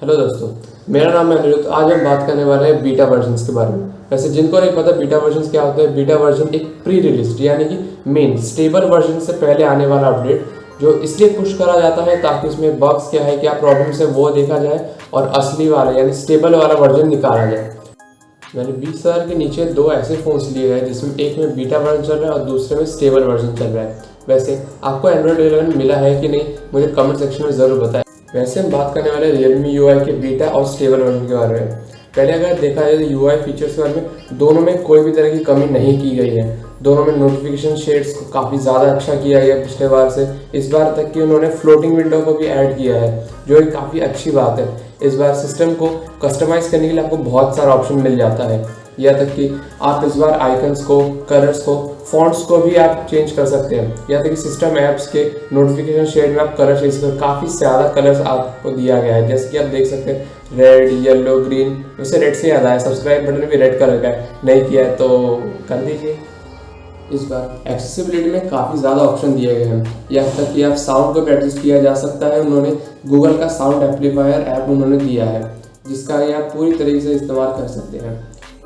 Hello दोस्तों, मेरा नाम है अनिरुद्ध। आज हम बात करने वाले हैं बीटा वर्जन्स के बारे में। वैसे जिनको नहीं पता बीटा वर्जन्स क्या होते हैं, बीटा वर्जन एक प्री रिलीज यानी कि मेन स्टेबल वर्जन से पहले आने वाला अपडेट जो इसलिए पुश करा जाता है ताकि उसमें बग्स क्या है, क्या प्रॉब्लम्स है वो देखा जाए और असली वाला यानी स्टेबल वाला वर्जन निकाला जाए। मैंने 20,000 के नीचे दो ऐसे फ़ोन्स लिए हैं जिसमें एक में बीटा वर्जन चल रहा है और दूसरे में स्टेबल वर्जन चल रहा है। वैसे आपको एंड्रॉइड 11 मिला है कि नहीं, मुझे कमेंट सेक्शन में ज़रूर बताएं। वैसे हम बात करने वाले Realme UI के बीटा और स्टेबल वर्जन के बारे में। पहले अगर देखा जाए तो UI फीचर्स के बारे में दोनों में कोई भी तरह की कमी नहीं की गई है। दोनों में नोटिफिकेशन शेड्स को काफ़ी ज़्यादा अच्छा किया गया पिछले बार से। इस बार तक कि उन्होंने फ्लोटिंग विंडो को भी ऐड किया है जो एक काफ़ी अच्छी बात है। इस बार सिस्टम को कस्टमाइज़ करने के लिए आपको बहुत सारा ऑप्शन मिल जाता है। या तक कि आप इस बार आइकन्स को, कलर्स को, फॉन्ट्स को भी आप चेंज कर सकते हैं। या तक कि सिस्टम ऐप्स के नोटिफिकेशन शेड में आप कलर चेंज कर काफ़ी ज़्यादा कलर्स आपको दिया गया है। जैसे कि आप देख सकते हैं रेड, येलो, ग्रीन। वैसे रेड से याद आया, सब्सक्राइब बटन भी रेड कलर का है, नहीं किया है तो कर दीजिए। इस बार एक्सेसिबिलिटी में काफ़ी ज़्यादा ऑप्शन दिए गए हैं। यहाँ तक कि आप साउंड को भी एडजस्ट किया जा सकता है। उन्होंने गूगल का साउंड एम्पलीफायर ऐप उन्होंने दिया है जिसका ये आप पूरी तरीके से इस्तेमाल कर सकते हैं।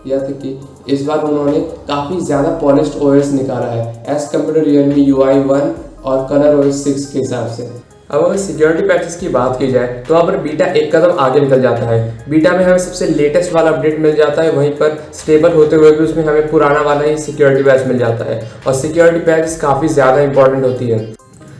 या तक कि इस बार उन्होंने काफ़ी ज़्यादा पॉलिश्ड ओएस निकाला है as compare to Realme UI 1 और कलर OS 6 के हिसाब से। अब अगर सिक्योरिटी पैचेस की बात की जाए तो वहाँ पर बीटा एक कदम आगे निकल जाता है। बीटा में हमें सबसे लेटेस्ट वाला अपडेट मिल जाता है, वहीं पर स्टेबल होते हुए भी उसमें हमें पुराना वाला ही सिक्योरिटी पैच मिल जाता है और सिक्योरिटी पैच काफ़ी ज़्यादा इंपॉर्टेंट होती है।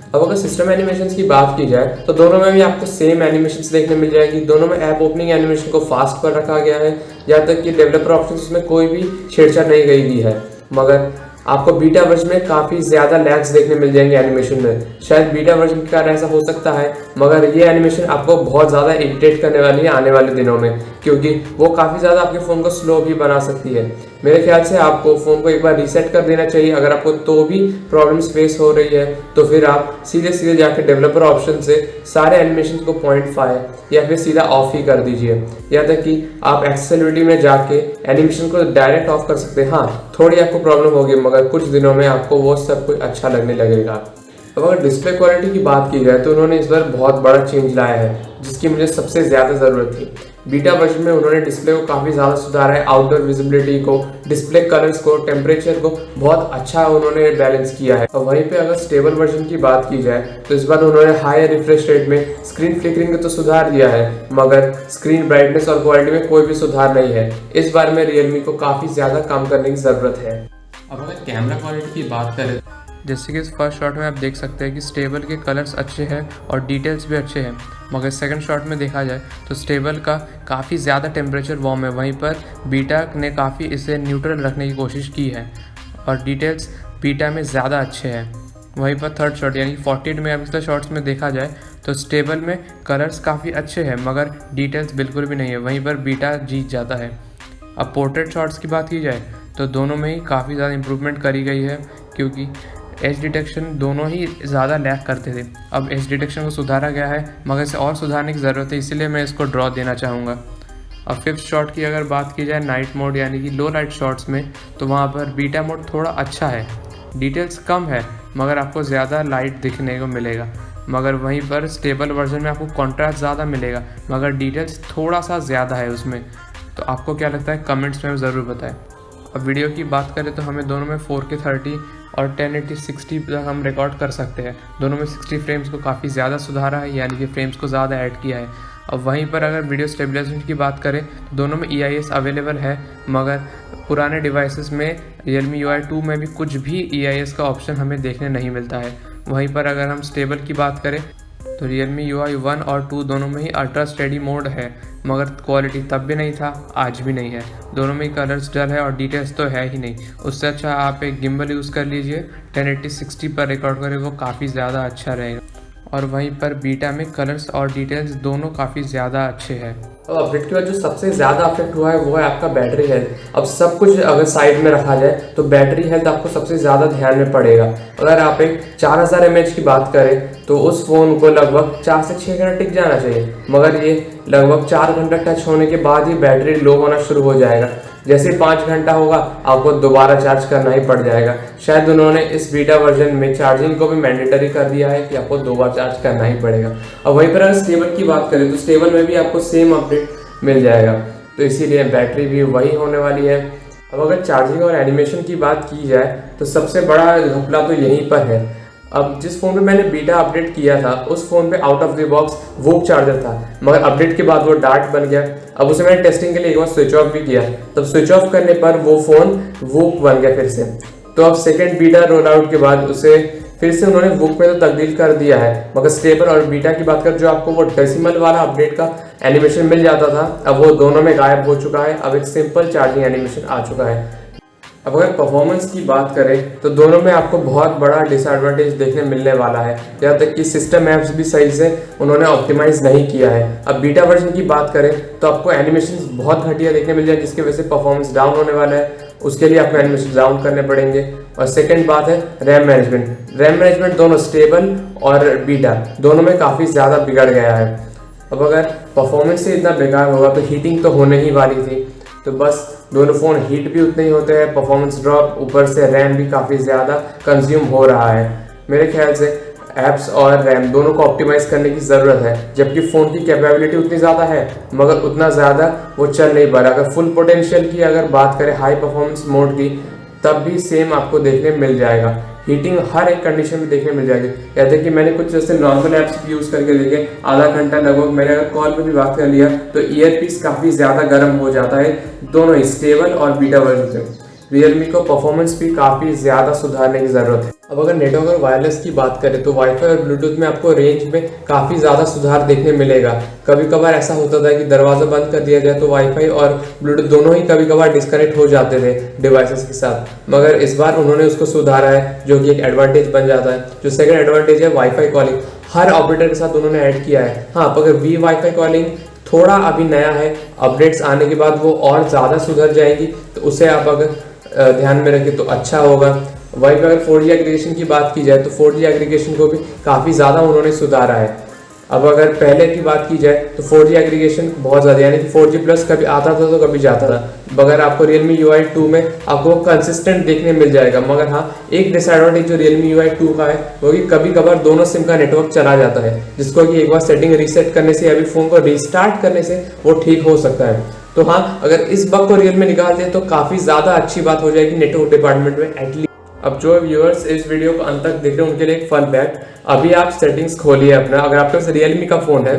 अब अगर सिस्टम एनिमेशंस की बात की जाए तो दोनों में भी आपको सेम एनिमेशंस देखने मिल जाएगी। दोनों में ऐप ओपनिंग एनिमेशन को फास्ट पर रखा गया है। यहाँ तक कि डेवलपर ऑप्शन उसमें कोई भी छेड़छाड़ नहीं गई है। मगर आपको बीटा वर्जन में काफ़ी ज़्यादा लैग्स देखने मिल जाएंगे एनिमेशन में। शायद बीटा वर्जन के कारण ऐसा हो सकता है, मगर ये एनिमेशन आपको बहुत ज़्यादा इरिटेट करने वाली है आने वाले दिनों में, क्योंकि वो काफ़ी ज़्यादा आपके फ़ोन को स्लो भी बना सकती है। मेरे ख्याल से आपको फ़ोन को एक बार रीसेट कर देना चाहिए। अगर आपको तो भी प्रॉब्लम्स फेस हो रही है तो फिर आप सीधे सीधे जाकर डेवलपर ऑप्शन से सारे एनिमेशन को 0.5 या फिर सीधा ऑफ ही कर दीजिए। यहाँ तक कि आप एक्सेसिबिलिटी में जाके एनिमेशन को डायरेक्ट ऑफ कर सकते हैं। हाँ, थोड़ी आपको प्रॉब्लम होगी मगर कुछ दिनों में आपको वो सब कुछ अच्छा लगने लगेगा। अब अगर डिस्प्ले क्वालिटी की बात की जाए तो उन्होंने इस बार बहुत बड़ा चेंज लाया है जिसकी मुझे सबसे ज़्यादा ज़रूरत थी। बीटा वर्जन में उन्होंने डिस्प्ले को काफ़ी ज़्यादा सुधारा है। आउटडोर विजिबिलिटी को, डिस्प्ले कलर्स को, टेम्परेचर को बहुत अच्छा उन्होंने बैलेंस किया है। और वहीं पे अगर स्टेबल वर्जन की बात की जाए तो इस बार उन्होंने हाई रिफ्रेश रेट में स्क्रीन फ्लिकरिंग को तो सुधार दिया है मगर स्क्रीन ब्राइटनेस और क्वालिटी में कोई भी सुधार नहीं है। इस बार में रियलमी को काफ़ी ज़्यादा काम करने की ज़रूरत है। अब अगर कैमरा क्वालिटी की बात करें, जैसे कि इस फर्स्ट शॉट में आप देख सकते हैं कि स्टेबल के कलर्स अच्छे हैं और डिटेल्स भी अच्छे हैं, मगर सेकंड शॉट में देखा जाए तो स्टेबल का काफ़ी ज़्यादा टेम्परेचर वार्म है। वहीं पर बीटा ने काफ़ी इसे न्यूट्रल रखने की कोशिश की है और डिटेल्स बीटा में ज़्यादा अच्छे हैं। वहीं पर थर्ड शॉट यानी 48 मेगापिक्सल शॉट्स में देखा जाए तो स्टेबल में कलर्स काफ़ी अच्छे हैं मगर डिटेल्स बिल्कुल भी नहीं है। वहीं पर बीटा जीत जाता है। अब पोर्ट्रेट शॉट्स की बात की जाए तो दोनों में ही काफ़ी ज़्यादा इंप्रूवमेंट करी गई है, क्योंकि एज डिटेक्शन दोनों ही ज़्यादा लैग करते थे। अब एज डिटेक्शन को सुधारा गया है मगर इसे और सुधारने की ज़रूरत है, इसीलिए मैं इसको ड्रॉ देना चाहूँगा। अब फिफ्थ शॉट की अगर बात की जाए नाइट मोड यानी कि लो लाइट शॉट्स में, तो वहाँ पर बीटा मोड थोड़ा अच्छा है। डिटेल्स कम है मगर आपको ज़्यादा लाइट दिखने को मिलेगा। मगर वहीं पर स्टेबल वर्जन में आपको कॉन्ट्रास्ट ज़्यादा मिलेगा मगर डिटेल्स थोड़ा सा ज़्यादा है उसमें। तो आपको क्या लगता है कमेंट्स में ज़रूर बताएं। अब वीडियो की बात करें तो हमें दोनों में 4K 30 और 1080 60 तक हम रिकॉर्ड कर सकते हैं। दोनों में 60 फ्रेम्स को काफ़ी ज़्यादा सुधारा है, यानी कि फ्रेम्स को ज़्यादा ऐड किया है। अब वहीं पर अगर वीडियो स्टेबलाइजेशन की बात करें तो दोनों में EIS अवेलेबल है, मगर पुराने डिवाइसेस में Realme UI 2 में भी कुछ भी EIS का ऑप्शन हमें देखने नहीं मिलता है। वहीं पर अगर हम स्टेबल की बात करें तो Realme UI 1 और 2 दोनों में ही अल्ट्रा स्टेडी मोड है, मगर क्वालिटी तब भी नहीं था, आज भी नहीं है। दोनों में ही कलर्स डल है और डिटेल्स तो है ही नहीं। उससे अच्छा आप एक गिम्बल यूज़ कर लीजिए, 1080 60 पर रिकॉर्ड करें, वो काफ़ी ज़्यादा अच्छा रहेगा। और वहीं पर बीटा में कलर्स और डिटेल्स दोनों काफ़ी ज़्यादा अच्छे हैं। और अपडेट के बाद जो सबसे ज़्यादा अफेक्ट हुआ है वो है आपका बैटरी हेल्थ। अब सब कुछ अगर साइड में रखा जाए तो बैटरी हेल्थ आपको सबसे ज़्यादा ध्यान में पड़ेगा। अगर आप एक 4000 mAh की बात करें तो उस फ़ोन को लगभग 4 से 6 घंटे टिक जाना चाहिए, मगर ये लगभग 4 घंटा टच होने के बाद ही बैटरी लो होना शुरू हो जाएगा। जैसे 5 घंटा होगा आपको दोबारा चार्ज करना ही पड़ जाएगा। शायद उन्होंने इस बीटा वर्जन में चार्जिंग को भी मैंडेटरी कर दिया है कि आपको 2 बार चार्ज करना ही पड़ेगा। अब वहीं पर अगर स्टेबल की बात करें तो स्टेबल में भी आपको सेम अपडेट मिल जाएगा, तो इसीलिए बैटरी भी वही होने वाली है। अब अगर चार्जिंग और एनिमेशन की बात की जाए तो सबसे बड़ा घपला तो यहीं पर है। अब जिस फ़ोन पे मैंने बीटा अपडेट किया था उस फ़ोन पे out of the box VOOC charger था, मगर अपडेट के बाद वो डार्ट बन गया। अब उसे मैंने टेस्टिंग के लिए एक बार स्विच ऑफ भी किया, तब स्विच ऑफ करने पर वो फ़ोन वूक बन गया फिर से। तो अब सेकेंड बीटा रोल आउट के बाद उसे फिर से उन्होंने वूक में तो तब्दील कर दिया है, मगर स्टेबल और बीटा की बात कर जो आपको वो डेसिमल वाला अपडेट का एनिमेशन मिल जाता था, अब वो दोनों में गायब हो चुका है। अब एक सिंपल चार्जिंग एनिमेशन आ चुका है। अब अगर परफॉर्मेंस की बात करें तो दोनों में आपको बहुत बड़ा डिसएडवांटेज देखने मिलने वाला है, यहाँ तक कि सिस्टम ऐप्स भी सही से उन्होंने ऑप्टिमाइज नहीं किया है। अब बीटा वर्जन की बात करें तो आपको एनिमेशन बहुत घटिया देखने मिल जाए, जिसकी वजह से परफॉर्मेंस डाउन होने वाला है, उसके लिए आपको एनिमेशन डाउन करने पड़ेंगे। और सेकंड बात है रैम मैनेजमेंट दोनों स्टेबल और बीटा दोनों में काफ़ी ज़्यादा बिगड़ गया है। अब अगर परफॉर्मेंस से इतना बेकार होगा तो हीटिंग तो होने ही वाली थी, तो बस दोनों फ़ोन हीट भी उतने ही होते हैं, परफॉर्मेंस ड्रॉप, ऊपर से रैम भी काफ़ी ज़्यादा कंज्यूम हो रहा है। मेरे ख्याल से ऐप्स और रैम दोनों को ऑप्टिमाइज़ करने की ज़रूरत है, जबकि फ़ोन की कैपेबिलिटी उतनी ज़्यादा है मगर उतना ज़्यादा वो चल नहीं पा रहा। अगर फुल पोटेंशियल की अगर बात करें हाई परफॉर्मेंस मोड की, तब भी सेम आपको देखने मिल जाएगा। हीटिंग हर एक कंडीशन में देखने मिल जाएगी। कहते हैं कि मैंने कुछ जैसे नॉर्मल ऐप्स यूज़ करके देखे, आधा घंटा लगभग मैंने अगर कॉल पे भी बात कर लिया तो ईयरपीस काफ़ी ज़्यादा गर्म हो जाता है, दोनों ही स्टेबल और बीटा वर्जन से। रियलमी को परफॉर्मेंस भी काफ़ी ज़्यादा सुधारने की ज़रूरत है। अब अगर नेटवर्क और वायरलेस की बात करें तो वाईफाई और ब्लूटूथ में आपको रेंज में काफ़ी ज़्यादा सुधार देखने मिलेगा। कभी कभार ऐसा होता था कि दरवाज़ा बंद कर दिया जाए तो वाईफाई और ब्लूटूथ दोनों ही कभी कभार डिस्कनेक्ट हो जाते थे डिवाइसेस के साथ, मगर इस बार उन्होंने उसको सुधारा है, जो कि एक एडवांटेज बन जाता है। जो सेकेंड एडवांटेज है वाईफाई कॉलिंग, हर ऑपरेटर के साथ उन्होंने ऐड किया है। हाँ, अगर वी वाईफाई कॉलिंग थोड़ा अभी नया है, अपडेट्स आने के बाद वो और ज़्यादा सुधर जाएगी, तो उसे आप अगर ध्यान में रखें तो अच्छा होगा। वहीं पर अगर 4G एग्रीगेशन की बात की जाए तो 4G एग्रीगेशन को भी काफ़ी ज़्यादा उन्होंने सुधारा है। अब अगर पहले की बात की जाए तो 4G एग्रीगेशन बहुत ज़्यादा, यानी कि 4G प्लस कभी आता था तो कभी जाता था, मगर आपको Realme UI 2 में आपको वो कंसिस्टेंट देखने मिल जाएगा। मगर हाँ, एक डिसएडवांटेज जो Realme UI 2 का है वो कि कभी कभार दोनों सिम का नेटवर्क चला जाता है, जिसको कि एक बार सेटिंग रीसेट करने से या फिर फ़ोन को रीस्टार्ट करने से वो ठीक हो सकता है। तो हाँ, अगर इस बग को रियल में निकाल दें तो काफ़ी ज़्यादा अच्छी बात हो जाएगी नेटवर्क डिपार्टमेंट में एटलीस्ट। अब जो व्यूअर्स इस वीडियो को अंत तक देख रहे हैं उनके लिए एक फन फैक्ट, अभी आप सेटिंग्स खोलिए अपना, अगर आपके पास रियलमी का फ़ोन है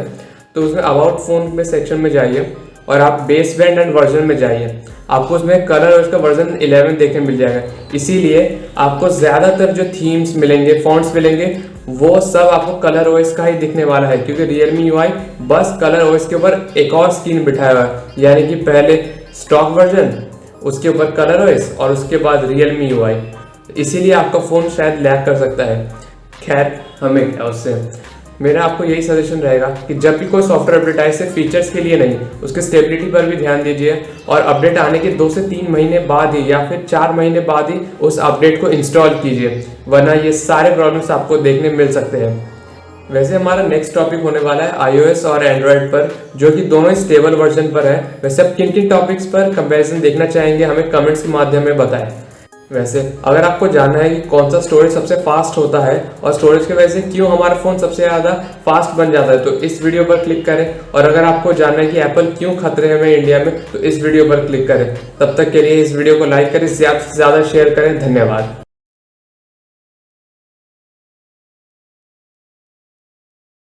तो उसमें अबाउट फ़ोन में सेक्शन में जाइए और आप बेस बैंड एंड वर्जन में जाइए, आपको उसमें कलर और उसका वर्जन 11 देखने मिल जाएगा। इसीलिए आपको ज़्यादातर जो थीम्स मिलेंगे, फॉन्ट्स मिलेंगे, वो सब आपको कलर ओएस का ही दिखने वाला है, क्योंकि Realme UI बस कलर ओएस के ऊपर एक और स्क्रीन बिठाया हुआ है, यानी कि पहले स्टॉक वर्जन, उसके ऊपर कलर ओएस और उसके बाद Realme UI। इसीलिए आपका फ़ोन शायद लैग कर सकता है। खैर, हमें क्या उससे, मेरा आपको यही सजेशन रहेगा कि जब भी कोई सॉफ्टवेयर अपडेट आए सिर्फ फीचर्स के लिए नहीं, उसके स्टेबिलिटी पर भी ध्यान दीजिए और अपडेट आने के 2 से 3 महीने बाद ही या फिर 4 महीने बाद ही उस अपडेट को इंस्टॉल कीजिए, वरना ये सारे प्रॉब्लम्स आपको देखने मिल सकते हैं। वैसे हमारा नेक्स्ट टॉपिक होने वाला है iOS और एंड्रॉयड पर, जो कि दोनों ही स्टेबल वर्जन पर है। वैसे आप किन किन टॉपिक्स पर कंपैरिजन देखना चाहेंगे हमें कमेंट्स के माध्यम में बताएं। वैसे अगर आपको जानना है कि कौन सा स्टोरेज सबसे फास्ट होता है और स्टोरेज की वजह से क्यों हमारा फ़ोन सबसे ज़्यादा फास्ट बन जाता है, तो इस वीडियो पर क्लिक करें। और अगर आपको जानना है कि एप्पल क्यों खतरे में इंडिया में, तो इस वीडियो पर क्लिक करें। तब तक के लिए इस वीडियो को लाइक करें, ज़्यादा से ज़्यादा शेयर करें। धन्यवाद।